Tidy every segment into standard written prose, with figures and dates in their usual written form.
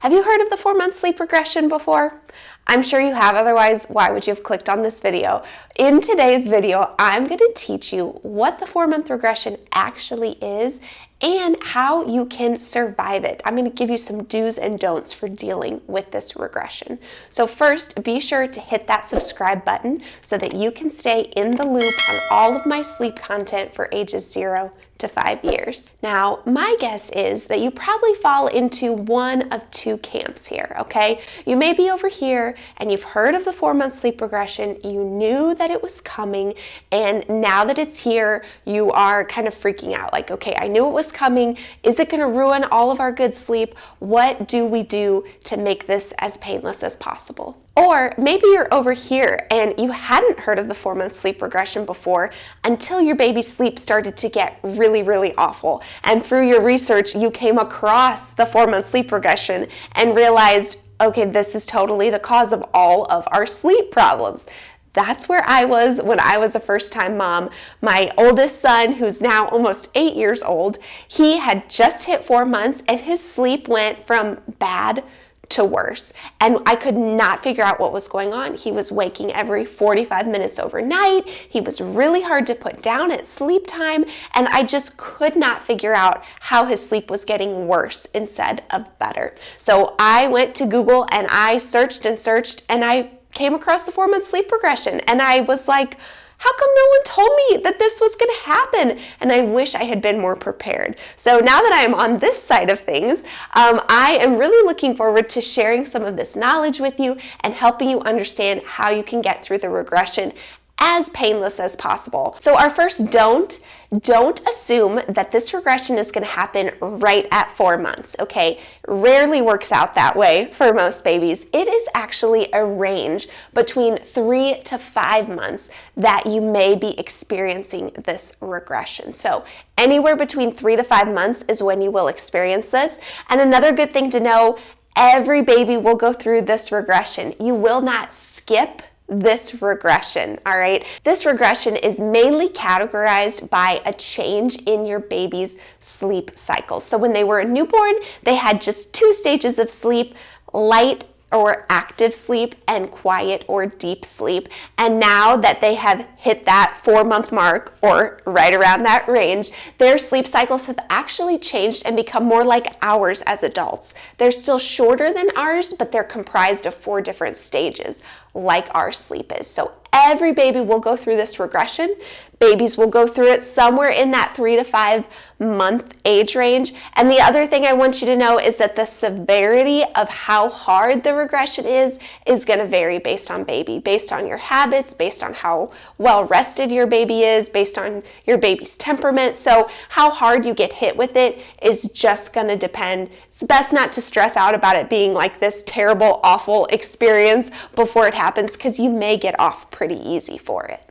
Have you heard of the 4-month sleep regression before? I'm sure you have, otherwise why would you have clicked on this video? In today's video, I'm going to teach you what the 4-month regression actually is and how you can survive it. I'm going to give you some do's and don'ts for dealing with this regression. So first, be sure to hit that subscribe button so that you can stay in the loop on all of my sleep content for ages 0 to 5 years. Now, my guess is that you probably fall into one of two camps here, okay? You may be over here and you've heard of the 4-month sleep regression, you knew that it was coming, and now that it's here, you are kind of freaking out. Like, okay, I knew it was coming. Is it gonna ruin all of our good sleep? What do we do to make this as painless as possible? Or maybe you're over here and you hadn't heard of the 4-month sleep regression before until your baby's sleep started to get really, really awful. And through your research, you came across the 4-month sleep regression and realized, okay, this is totally the cause of all of our sleep problems. That's where I was when I was a first-time mom. My oldest son, who's now almost 8 years old, he had just hit 4 months and his sleep went from bad to worse. And I could not figure out what was going on. He was waking every 45 minutes overnight. He was really hard to put down at sleep time. And I just could not figure out how his sleep was getting worse instead of better. So I went to Google and I searched and I came across the 4-month sleep regression. And I was like, how come no one told me that this was going to happen? And I wish I had been more prepared. So now that I am on this side of things, I am really looking forward to sharing some of this knowledge with you and helping you understand how you can get through the regression as painless as possible. So our first don't assume that this regression is going to happen right at 4 months, okay? Rarely works out that way for most babies. It is actually a range between 3 to 5 months that you may be experiencing this regression. So anywhere between 3 to 5 months is when you will experience this. And another good thing to know, every baby will go through this regression. You will not skip this regression, all right? This regression is mainly categorized by a change in your baby's sleep cycle. So when they were a newborn, they had just 2 stages of sleep, light or active sleep and quiet or deep sleep. And now that they have hit that 4-month mark or right around that range, their sleep cycles have actually changed and become more like ours as adults. They're still shorter than ours, but they're comprised of 4 different stages like our sleep is. So every baby will go through this regression. Babies will go through it somewhere in that 3 to 5 month age range. And the other thing I want you to know is that the severity of how hard the regression is going to vary based on baby, based on your habits, based on how well rested your baby is, based on your baby's temperament. So how hard you get hit with it is just going to depend. It's best not to stress out about it being like this terrible, awful experience before it happens, because you may get off pretty easy for it.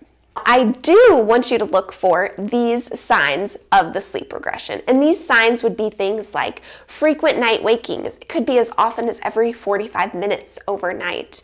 I do want you to look for these signs of the sleep regression. And these signs would be things like frequent night wakings. It could be as often as every 45 minutes overnight.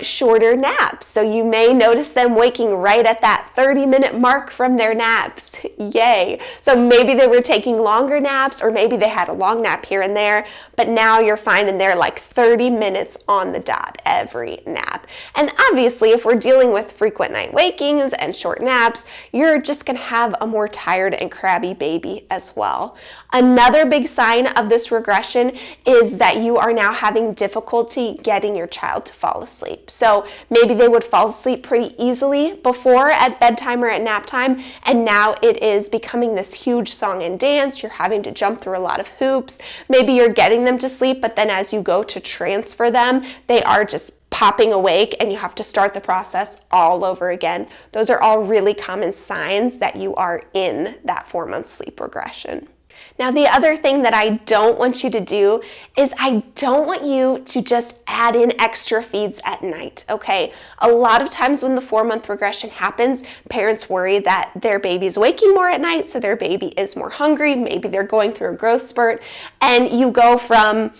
Shorter naps. So you may notice them waking right at that 30-minute mark from their naps. Yay. So maybe they were taking longer naps, or maybe they had a long nap here and there, but now you're finding they're like 30 minutes on the dot every nap. And obviously, if we're dealing with frequent night wakings and short naps, you're just going to have a more tired and crabby baby as well. Another big sign of this regression is that you are now having difficulty getting your child to fall asleep. So maybe they would fall asleep pretty easily before at bedtime or at nap time, and now it is becoming this huge song and dance. You're having to jump through a lot of hoops. Maybe you're getting them to sleep, but then as you go to transfer them, they are just popping awake and you have to start the process all over again. Those are all really common signs that you are in that 4-month sleep regression. Now, the other thing that I don't want you to do is I don't want you to just add in extra feeds at night, okay? A lot of times when the 4-month regression happens, parents worry that their baby's waking more at night, so their baby is more hungry, maybe they're going through a growth spurt, and you go from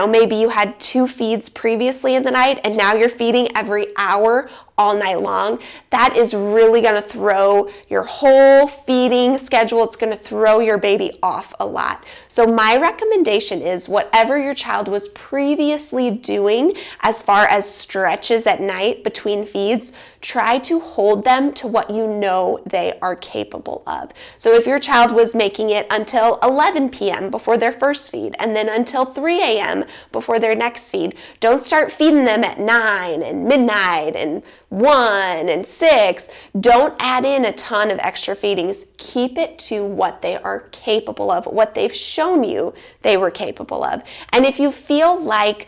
maybe you had 2 feeds previously in the night and now you're feeding every hour all night long, that is really going to throw your whole feeding schedule. It's going to throw your baby off a lot. So my recommendation is whatever your child was previously doing as far as stretches at night between feeds, try to hold them to what you know they are capable of. So if your child was making it until 11 p.m. before their first feed and then until 3 a.m. before their next feed, don't start feeding them at 9 and midnight and 1 and 6. Don't add in a ton of extra feedings. Keep it to what they are capable of, what they've shown you they were capable of. And if you feel like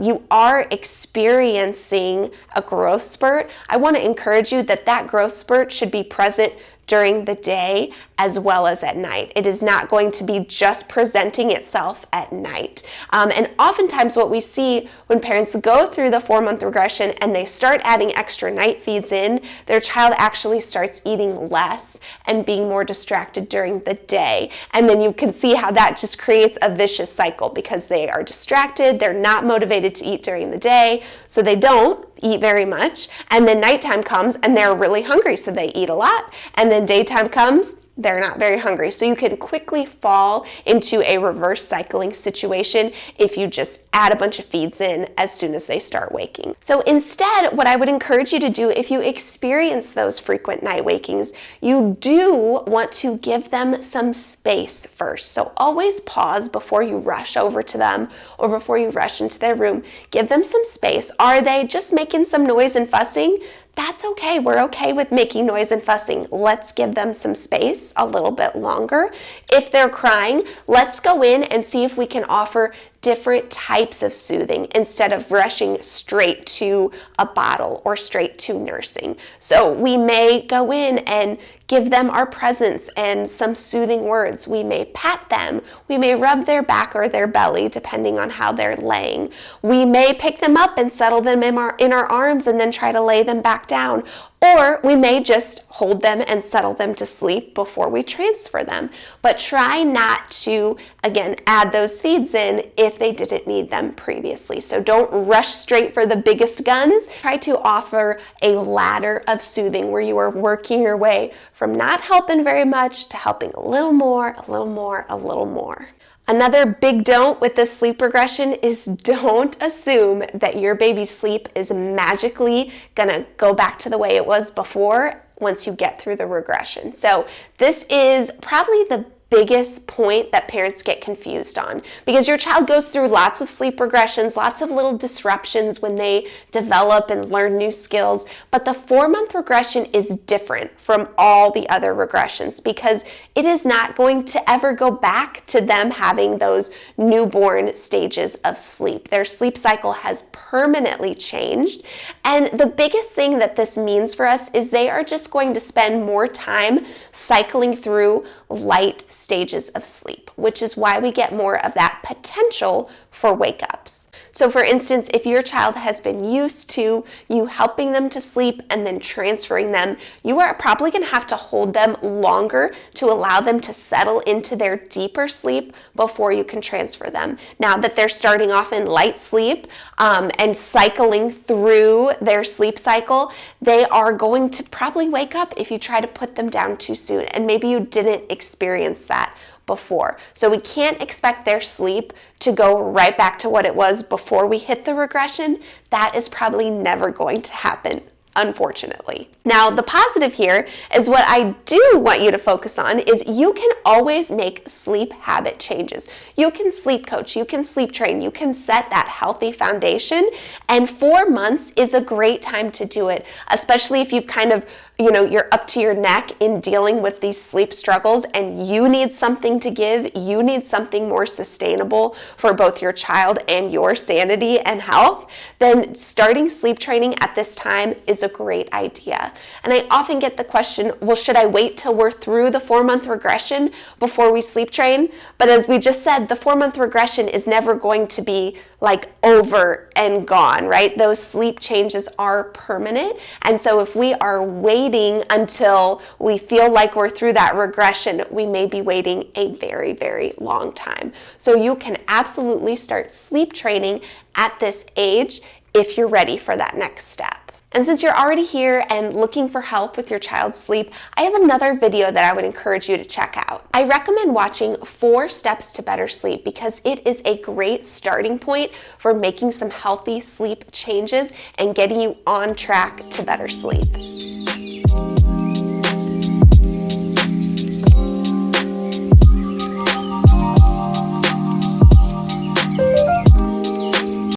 you are experiencing a growth spurt, I want to encourage you that that growth spurt should be present during the day as well as at night. It is not going to be just presenting itself at night. And oftentimes what we see when parents go through the 4-month regression and they start adding extra night feeds in, their child actually starts eating less and being more distracted during the day. And then you can see how that just creates a vicious cycle because they are distracted, they're not motivated to eat during the day, so they don't eat very much, and then nighttime comes and they're really hungry, so they eat a lot, and then daytime comes, they're not very hungry. So you can quickly fall into a reverse cycling situation if you just add a bunch of feeds in as soon as they start waking. So instead, what I would encourage you to do if you experience those frequent night wakings, you do want to give them some space first. So always pause before you rush over to them or before you rush into their room. Give them some space. Are they just making some noise and fussing? That's okay. We're okay with making noise and fussing. Let's give them some space a little bit longer. If they're crying, let's go in and see if we can offer different types of soothing instead of rushing straight to a bottle or straight to nursing. So we may go in and give them our presence and some soothing words. We may pat them. We may rub their back or their belly, depending on how they're laying. We may pick them up and settle them in our arms and then try to lay them back down. Or we may just hold them and settle them to sleep before we transfer them. But try not to, again, add those feeds in if they didn't need them previously. So don't rush straight for the biggest guns. Try to offer a ladder of soothing where you are working your way from not helping very much to helping a little more, a little more, a little more. Another big don't with this sleep regression is don't assume that your baby's sleep is magically gonna go back to the way it was before once you get through the regression. So this is probably the biggest point that parents get confused on, because your child goes through lots of sleep regressions, lots of little disruptions when they develop and learn new skills, but the 4-month regression is different from all the other regressions because it is not going to ever go back to them having those newborn stages of sleep. Their sleep cycle has permanently changed, and the biggest thing that this means for us is they are just going to spend more time cycling through light stages of sleep, which is why we get more of that potential for wake-ups. So for instance, if your child has been used to you helping them to sleep and then transferring them, you are probably going to have to hold them longer to allow them to settle into their deeper sleep before you can transfer them. Now that they're starting off in light sleep and cycling through their sleep cycle, they are going to probably wake up if you try to put them down too soon, and maybe you didn't experience that before. So we can't expect their sleep to go right back to what it was before we hit the regression. That is probably never going to happen, unfortunately. Now, the positive here is what I do want you to focus on is you can always make sleep habit changes. You can sleep coach, you can sleep train, you can set that healthy foundation, and 4 months is a great time to do it, especially if you've kind of you're up to your neck in dealing with these sleep struggles and you need something to give, you need something more sustainable for both your child and your sanity and health, then starting sleep training at this time is a great idea. And I often get the question, well, should I wait till we're through the 4-month regression before we sleep train? But as we just said, the 4-month regression is never going to be like over and gone, right? Those sleep changes are permanent. And so if we are waiting until we feel like we're through that regression, we may be waiting a very, very long time. So you can absolutely start sleep training at this age if you're ready for that next step. And since you're already here and looking for help with your child's sleep, I have another video that I would encourage you to check out. I recommend watching 4 Steps to Better Sleep because it is a great starting point for making some healthy sleep changes and getting you on track to better sleep.